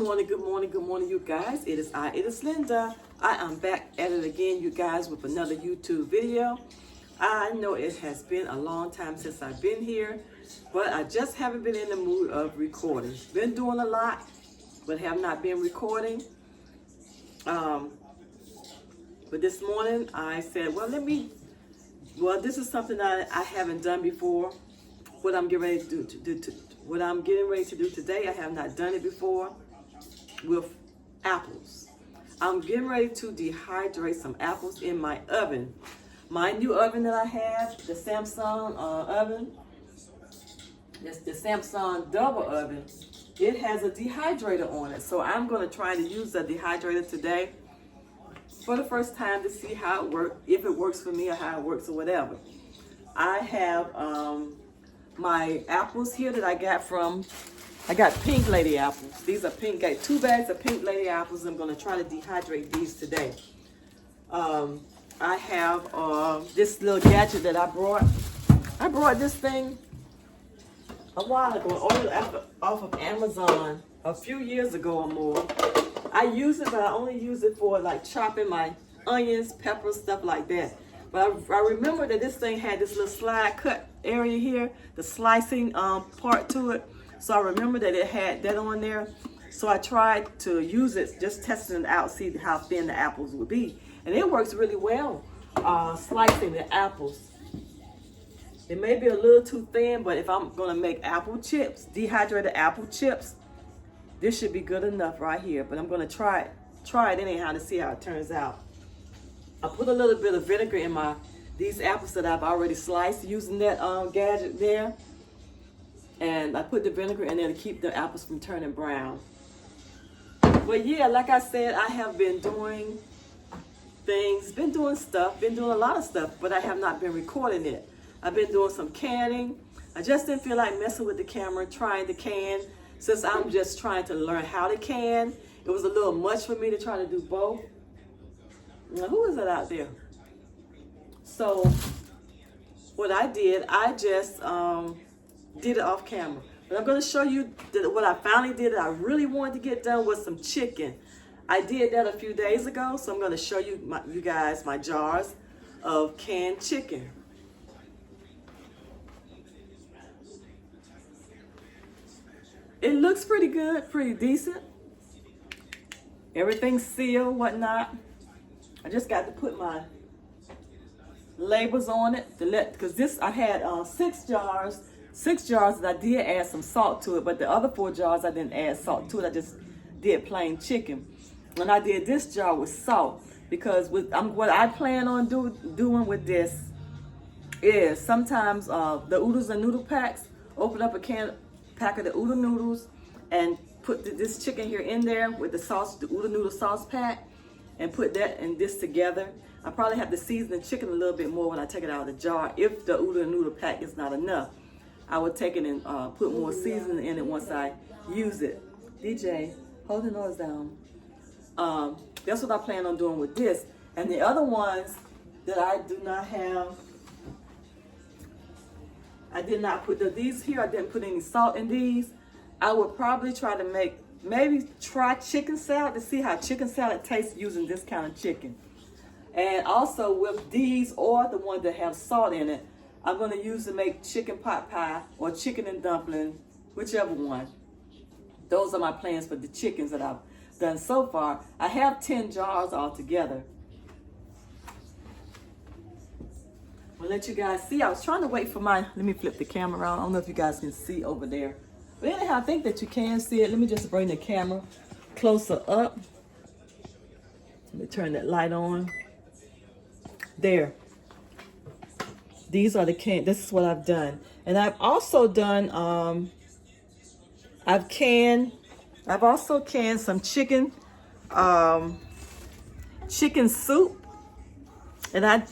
Good morning, you guys. It is Linda. I am back at it again, you guys, with another YouTube video. I know it has been a long time since I've been here, but I just haven't been in the mood of recording. Been doing a lot, but have not been recording. But this morning I said, this is something that I haven't done before. What I'm getting ready to do today, I have not done it before with apples. I'm getting ready to dehydrate some apples in my oven. My new oven that I have, the Samsung oven, it's the Samsung double oven. It has a dehydrator on it. So I'm going to try to use the dehydrator today for the first time to see how it works, if it works for me or how it works or whatever. I have my apples here that I got Pink Lady apples. These are pink, got 2 bags of Pink Lady apples. I'm going to try to dehydrate these today. I have this little gadget that I brought. I brought this thing a while ago, ordered off of Amazon a few years ago or more. I use it, but I only use it for like chopping my onions, peppers, stuff like that. But I remember that this thing had this little slide cut area here, the slicing part to it. So I remember that it had that on there. So I tried to use it, just testing it out, see how thin the apples would be. And it works really well, slicing the apples. It may be a little too thin, but if I'm gonna make apple chips, dehydrated apple chips, this should be good enough right here. But I'm gonna try it anyhow to see how it turns out. I put a little bit of vinegar in these apples that I've already sliced using that gadget there. And I put the vinegar in there to keep the apples from turning brown. But yeah, like I said, I have been doing things, been doing a lot of stuff, but I have not been recording it. I've been doing some canning. I just didn't feel like messing with the camera, trying to can, since I'm just trying to learn how to can. It was a little much for me to try to do both. Now, who is it out there? So what I did, I just did it off camera. But I'm going to show you what I finally did that I really wanted to get done was some chicken. I did that a few days ago, so I'm going to show you guys my jars of canned chicken. It looks pretty good, pretty decent. Everything's sealed, whatnot. I just got to put my labels on it because this I had 6 jars that I did add some salt to it, but the other 4 jars I didn't add salt to it. I just did plain chicken. When I did this jar with salt, because what I plan on doing with this is sometimes the oodles and noodle packs, open up a pack of the oodle noodles and put this chicken here in there with the sauce, the oodle noodle sauce pack, and put that and this together. I probably have to season the chicken a little bit more when I take it out of the jar. If the oodle and noodle pack is not enough, I would take it and put more seasoning in it once I use it. DJ, hold the noise down. That's what I plan on doing with this. And the other ones that I do not have, I did not put these here. I didn't put any salt in these. I would probably try to try chicken salad to see how chicken salad tastes using this kind of chicken. And also with these or the ones that have salt in it, I'm going to use to make chicken pot pie or chicken and dumpling, whichever one. Those are my plans for the chickens that I've done so far. I have 10 jars altogether. I'll let you guys see. I was trying to wait for let me flip the camera around. I don't know if you guys can see over there. But anyhow, I think that you can see it. Let me just bring the camera closer up. Let me turn that light on. There. These are the canned. This is what I've done. And I've also done, I've also canned some chicken soup. And I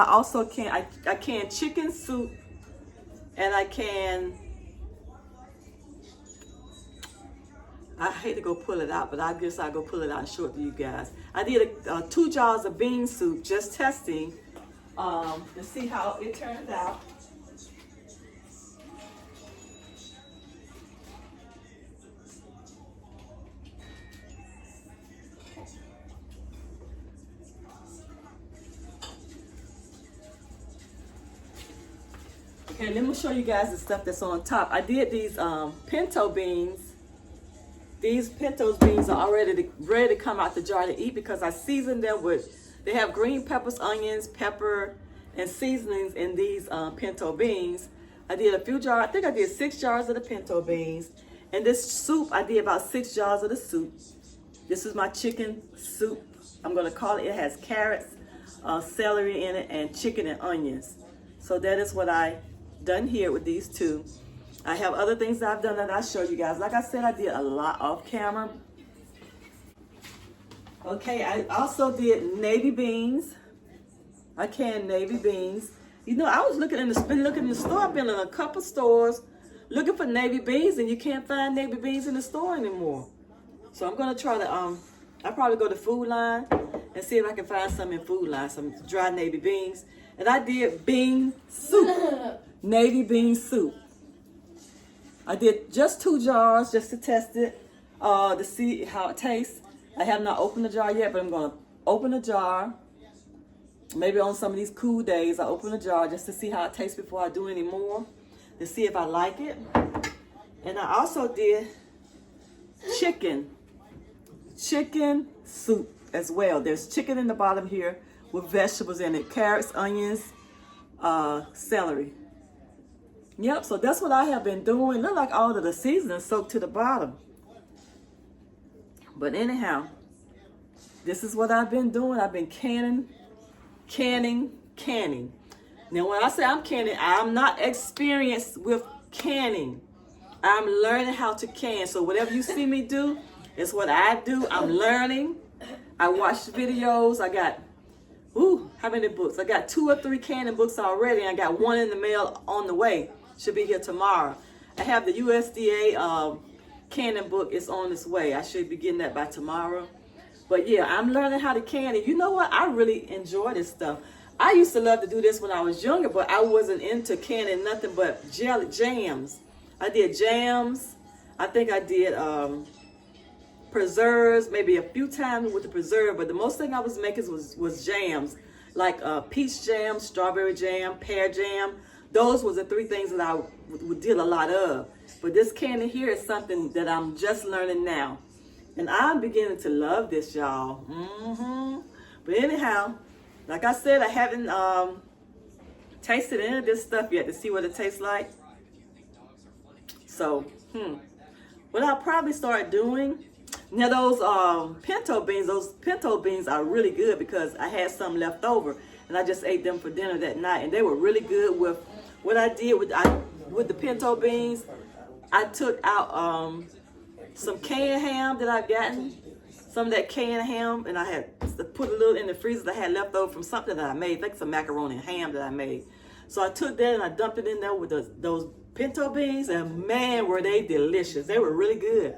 also can chicken soup, and I hate to go pull it out, but I guess I'll go pull it out and show it to you guys. I did 2 jars of bean soup, just testing to see how it turned out. Okay, let me show you guys the stuff that's on top. I did these pinto beans. These pinto beans are already ready to come out the jar to eat because I seasoned them with, they have green peppers, onions, pepper, and seasonings in these pinto beans. I did a few jars, I think I did 6 jars of the pinto beans. And this soup, I did about 6 jars of the soup. This is my chicken soup. I'm gonna call it, it has carrots, celery in it, and chicken and onions. So that is what I done here with these two. I have other things that I've done that I'll show you guys. Like I said, I did a lot off camera. Okay, I also did navy beans. I canned navy beans. You know, I was looking in the store. I've been in a couple stores looking for navy beans, and you can't find navy beans in the store anymore. So I'm gonna try to I'll probably go to Food Line and see if I can find some in Food Line, some dry navy beans. And I did bean soup, navy bean soup. I did just 2 jars just to test it, to see how it tastes. I have not opened the jar yet, but I'm gonna open the jar. Maybe on some of these cool days, I open the jar just to see how it tastes before I do any more, to see if I like it. And I also did chicken soup as well. There's chicken in the bottom here with vegetables in it, carrots, onions, celery. Yep, so that's what I have been doing. Look like all of the seasoning soaked to the bottom. But anyhow, this is what I've been doing. I've been canning. Now when I say I'm canning, I'm not experienced with canning. I'm learning how to can. So whatever you see me do, it's what I do. I'm learning. I watch videos. I got, how many books? I got 2 or 3 canning books already. I got 1 in the mail on the way. Should be here tomorrow. I have the USDA canning book. It's on its way. I should be getting that by tomorrow. But yeah, I'm learning how to can. And you know what? I really enjoy this stuff. I used to love to do this when I was younger, but I wasn't into canning nothing but jams. I did jams. I think I did preserves, maybe a few times with the preserve, but the most thing I was making was jams, like peach jam, strawberry jam, pear jam. Those was the 3 things that I did a lot of. But this candy here is something that I'm just learning now. And I'm beginning to love this, y'all. But anyhow, like I said, I haven't tasted any of this stuff yet to see what it tastes like. So, what I'll probably start doing, now those pinto beans are really good because I had some left over and I just ate them for dinner that night, and they were really good. With what I did with the pinto beans, I took out some canned ham that I've gotten, some of that canned ham, and I had put a little in the freezer that I had left over from something that I made, I think some macaroni and ham that I made. So I took that and I dumped it in there with those pinto beans, and man, were they delicious. They were really good.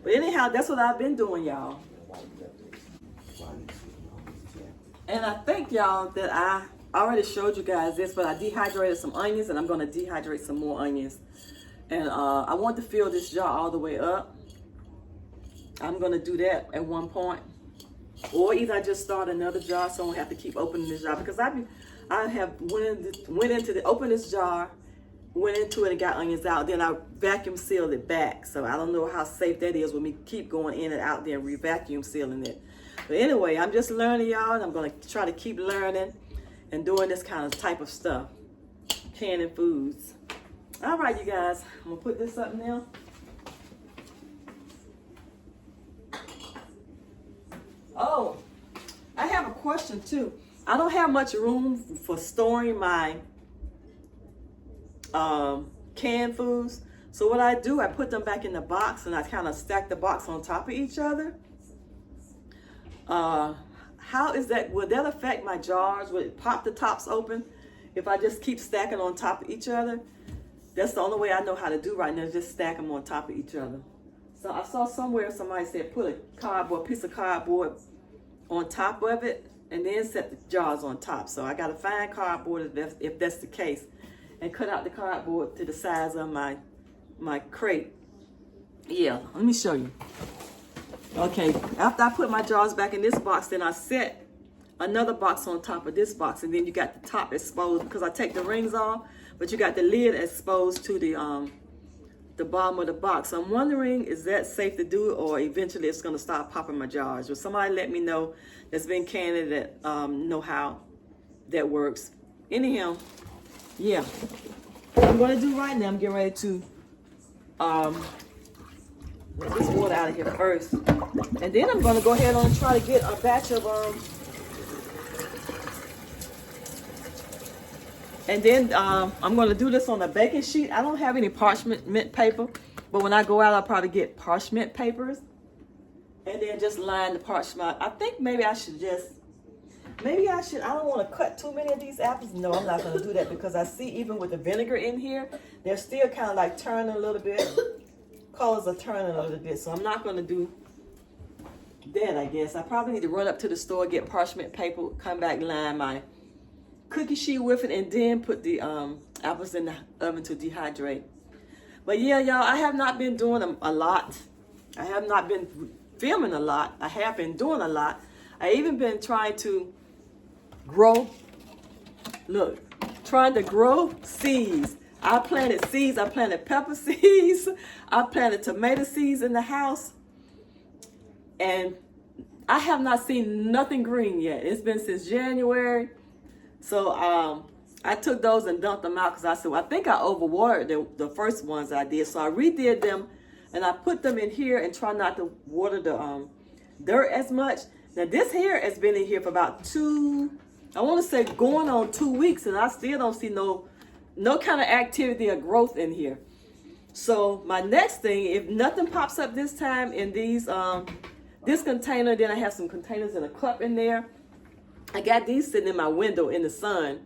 But anyhow, that's what I've been doing, y'all. And I think, y'all, that I already showed you guys this, but I dehydrated some onions, and I'm going to dehydrate some more onions. And I want to fill this jar all the way up. I'm going to do that at one point. Or either I just start another jar so I don't have to keep opening this jar. Because I have opened this jar, went into it and got onions out. Then I vacuum sealed it back. So I don't know how safe that is with me keep going in and out there and re-vacuum sealing it. But anyway, I'm just learning, y'all. And I'm going to try to keep learning and doing this kind of type of stuff. Canning foods. All right, you guys. I'm going to put this up now. Oh, I have a question too. I don't have much room for storing my canned foods. So what I do, I put them back in the box and I kind of stack the box on top of each other. How is that? Will that affect my jars? Will it pop the tops open if I just keep stacking on top of each other? That's the only way I know how to do right now, is just stack them on top of each other. So I saw somewhere somebody said put a piece of cardboard on top of it and then set the jars on top. So I got to find cardboard if that's the case, and cut out the cardboard to the size of my crate. Yeah, let me show you. Okay, after I put my jars back in this box, then I set another box on top of this box, and then you got the top exposed because I take the rings off. but you got the lid exposed to the bottom of the box. I'm wondering, is that safe to do, or eventually it's gonna start popping my jars? Will somebody let me know that's been canning that know how that works? Anyhow, yeah, what I'm gonna do right now, I'm getting ready to let this water out of here first, and then I'm gonna go ahead and try to get a batch of and then I'm going to do this on a baking sheet. I don't have any parchment paper, but when I go out, I'll probably get parchment papers and then just line the parchment. I think maybe I should I don't want to cut too many of these apples. No, I'm not going to do that, because I see even with the vinegar in here, they're still kind of like turning a little bit. Colors are turning a little bit, so I'm not going to do that, I guess. I probably need to run up to the store, get parchment paper, come back, line my cookie sheet with it, and then put the apples in the oven to dehydrate. But yeah, y'all, I have not been doing a lot. I have not been filming a lot. I have been doing a lot. I even been trying to grow seeds. I planted seeds. I planted pepper seeds. I planted tomato seeds in the house, and I have not seen nothing green yet. It's been since January. So I took those and dumped them out, because I said, well, I think I overwatered the first ones I did. So I redid them, and I put them in here and try not to water the dirt as much. Now this here has been in here for about I want to say going on 2 weeks, and I still don't see no kind of activity or growth in here. So my next thing, if nothing pops up this time in these this container, then I have some containers and a cup in there. I got these sitting in my window in the sun.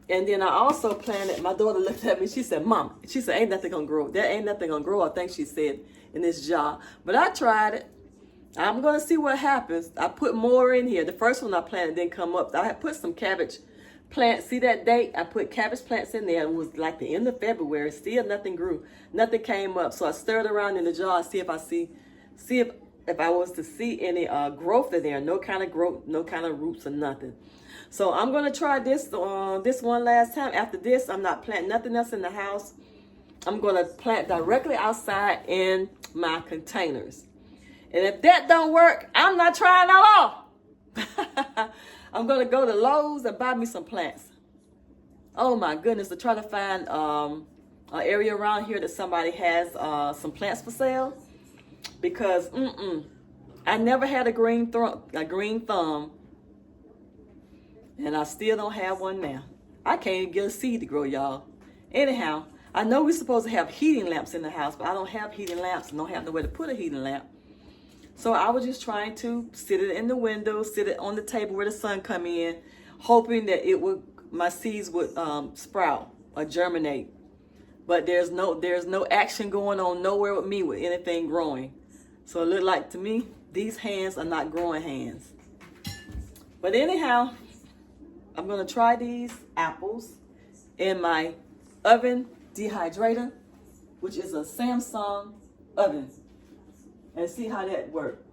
And then I also planted, my daughter looked at me, she said, Mom, she said, ain't nothing gonna grow. There ain't nothing gonna grow, I think she said, in this jar. But I tried it. I'm gonna see what happens. I put more in here. The first one I planted didn't come up. I had put some cabbage plants. See that date? I put cabbage plants in there. It was like the end of February. Still nothing grew. Nothing came up. So I stirred around in the jar and see if I was to see any growth in there. No kind of growth, no kind of roots or nothing. So I'm going to try this one last time. After this, I'm not planting nothing else in the house. I'm going to plant directly outside in my containers. And if that don't work, I'm not trying at all. I'm going to go to Lowe's and buy me some plants. Oh my goodness, to try to find an area around here that somebody has some plants for sale. Because I never had a green thumb, and I still don't have one now. I can't even get a seed to grow, y'all. Anyhow, I know we're supposed to have heating lamps in the house, but I don't have heating lamps and don't have nowhere to put a heating lamp. So I was just trying to sit it in the window, sit it on the table where the sun come in, hoping that my seeds would sprout or germinate. But there's no action going on nowhere with me with anything growing. So it looked like to me, these hands are not growing hands. But anyhow, I'm gonna try these apples in my oven dehydrator, which is a Samsung oven, and see how that works.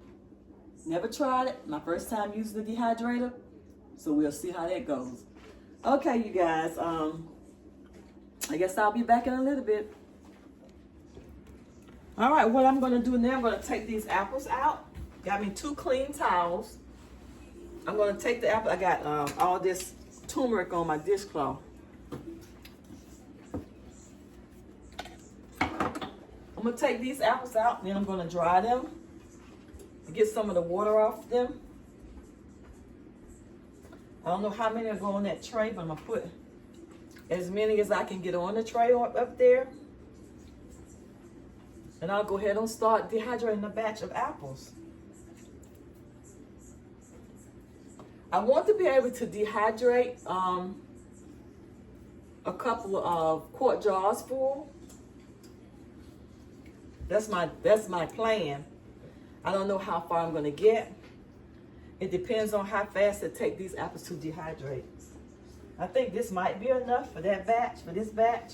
Never tried it, my first time using the dehydrator, so we'll see how that goes. Okay, you guys, I guess I'll be back in a little bit. All right, what I'm going to do now, I'm going to take these apples out. Got me 2 clean towels. I'm going to take the apple. I got all this turmeric on my dishcloth. I'm going to take these apples out, and then I'm going to dry them to get some of the water off them. I don't know how many are going on that tray, but I'm going to put as many as I can get on the tray up there. And I'll go ahead and start dehydrating a batch of apples. I want to be able to dehydrate a couple of quart jars full. That's my plan. I don't know how far I'm going to get. It depends on how fast it takes these apples to dehydrate. I think this might be enough for this batch.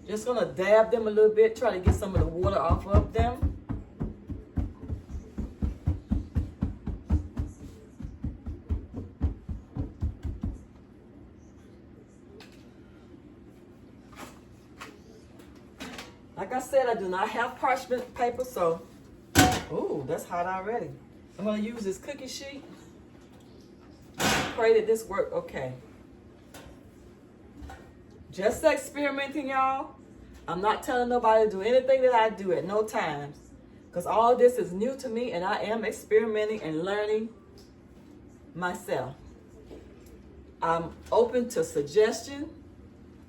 Just gonna dab them a little bit, try to get some of the water off of them. said, I do not have parchment paper, so, ooh, that's hot already. I'm gonna use this cookie sheet. Pray that this work okay. Just experimenting, y'all. I'm not telling nobody to do anything that I do at no times, because all this is new to me and I am experimenting and learning myself. I'm open to suggestion,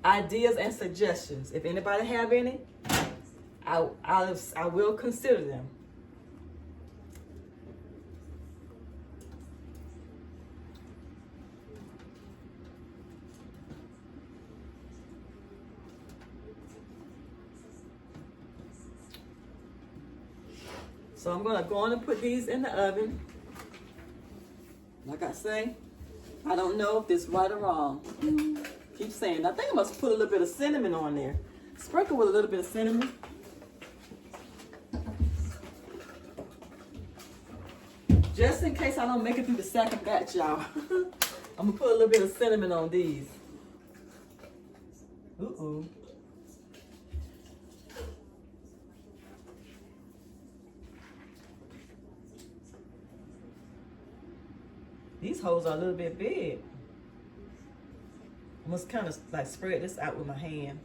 ideas and suggestions. If anybody have any, I will consider them. So I'm gonna go on and put these in the oven. Like I say, I don't know if this is right or wrong. Keep saying, I think I must put a little bit of cinnamon on there. Sprinkle with a little bit of cinnamon. Just in case I don't make it through the second batch, y'all. I'm gonna put a little bit of cinnamon on these. Ooh. These holes are a little bit big. I must kind of like spread this out with my hand.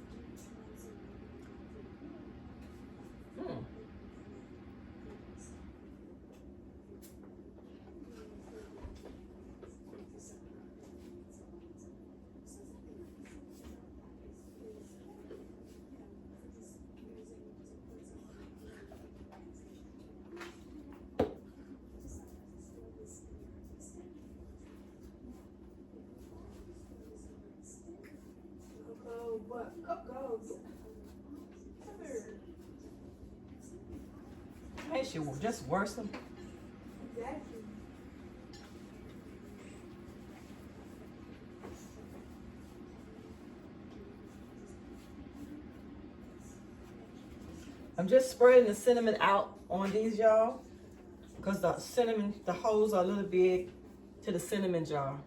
Hey, she will just worsen. Exactly. I'm just spreading the cinnamon out on these, y'all, because the cinnamon, the holes are a little big to the cinnamon jar.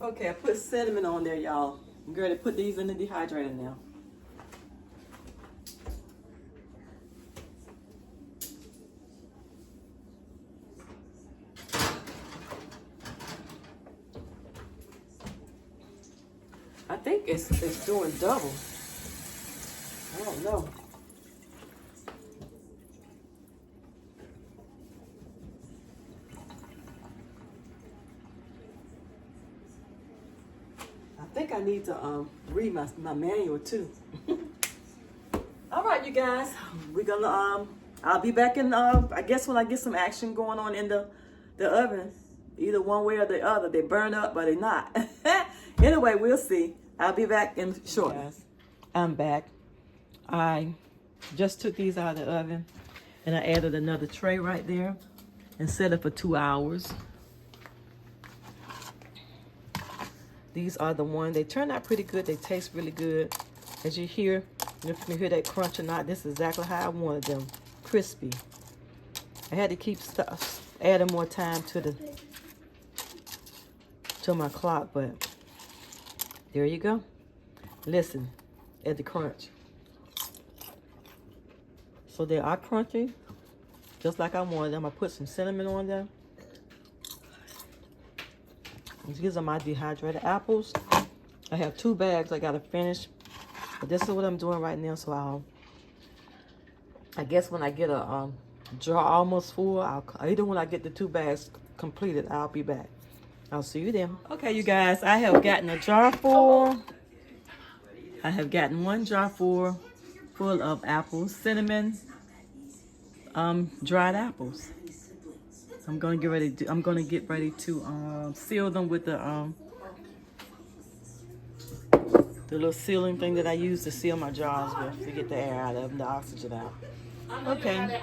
Okay, I put cinnamon on there, y'all. I'm going to put these in the dehydrator now. I think it's doing double. I don't know. I think I need to read my manual too. All right, you guys, we're gonna I'll be back in I guess when I get some action going on in the oven, either one way or the other. They burn up, but they're not. Anyway, we'll see. I'll be back in short. Guys, I'm back. I just took these out of the oven and I added another tray right there and set it for 2 hours. These are the ones, they turn out pretty good. They taste really good. As you hear, if you hear that crunch or not, this is exactly how I wanted them, crispy. I had to keep adding more time to my clock, but there you go. Listen at the crunch. So they are crunchy, just like I wanted them. I put some cinnamon on them. These are my dehydrated apples. I have 2 bags I gotta finish, but this is what I'm doing right now. So I guess when I get a jar almost full, either when I get the 2 bags completed, I'll be back. I'll see you then. Okay, you guys, I have gotten a jar full. I have gotten 1 jar full of apples, cinnamon, dried apples. I'm gonna get ready to seal them with the little sealing thing that I use to seal my jars with to get the air out of them, the oxygen out. Okay.